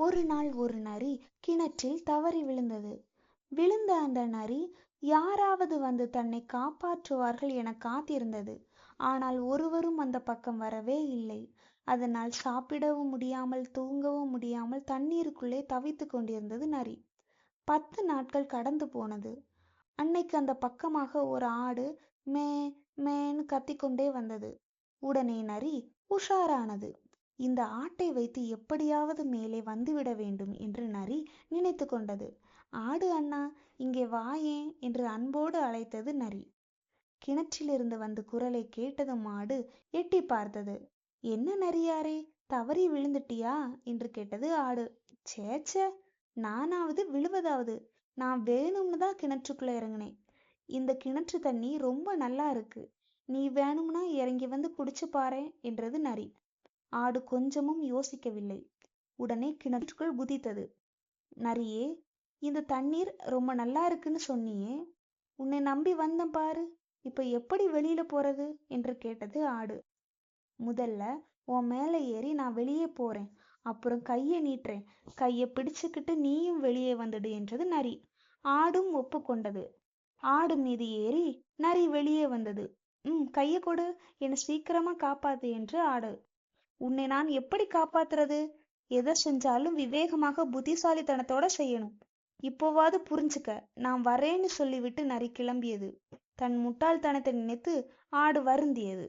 ஒரு நாள் ஒரு நரி கிணற்றில் தவறி விழுந்தது. விழுந்த அந்த நரி யாராவது வந்து தன்னை காப்பாற்றுவார்கள் என காத்திருந்தது. ஆனால் ஒருவரும் அந்த பக்கம் வரவே இல்லை. அதனால் சாப்பிடவும் முடியாமல் தூங்கவும் முடியாமல் தண்ணீருக்குள்ளே தவித்து கொண்டிருந்தது நரி. 10 நாட்கள் கடந்து போனது. அன்னைக்கு அந்த பக்கமாக ஒரு ஆடு மே மேன்னு கத்திக்கொண்டே வந்தது. உடனே நரி உஷாரானது. இந்த ஆட்டை வைத்து எப்படியாவது மேலே வந்துவிட வேண்டும் என்று நரி நினைத்து கொண்டது. ஆடு அண்ணா, இங்கே வாயேன் என்று அன்போடு அழைத்தது நரி. கிணற்றிலிருந்து வந்த குரலை கேட்டதும் ஆடு எட்டி பார்த்தது. என்ன நரியாரே, தவறி விழுந்துட்டியா என்று கேட்டது ஆடு. சேச்ச, நானாவது விழுவதாவது, நான் வேணும்னு தான் கிணற்றுக்குள்ள இறங்கினேன். இந்த கிணற்று தண்ணி ரொம்ப நல்லா இருக்கு, நீ வேணும்னா இறங்கி வந்து குடிச்சு பாரேன் என்றது நரி. ஆடு கொஞ்சமும் யோசிக்கவில்லை. உடனே கிணற்றுக்குள் குதித்தது. நரியே, இந்த தண்ணீர் ரொம்ப நல்லா இருக்குன்னு சொன்னியே, உன்னை நம்பி வந்தேன் பாரு, இப்ப எப்படி வெளியில போறது என்று கேட்டது ஆடு. முதல்ல உன் மேல ஏறி நான் வெளியே போறேன், அப்புறம் கையை நீட்டுறேன், கையை பிடிச்சுக்கிட்டு நீயும் வெளியே வந்துடு என்றது நரி. ஆடும் ஒப்புக்கொண்டது. ஆடு மீது ஏறி நரி வெளியே வந்தது. கையை கொடு, என்னை சீக்கிரமா காப்பாத்து என்று ஆடு. உன்னை நான் எப்படி காப்பாத்துறது? எதை செஞ்சாலும் விவேகமாக புத்திசாலித்தனத்தோட செய்யணும். இப்போவாது புரிஞ்சுக்க, நான் வரேன்னு சொல்லிவிட்டு நரி கிளம்பியது. தன் முட்டாள்தனத்தை நினைத்து ஆடு வருந்தியது.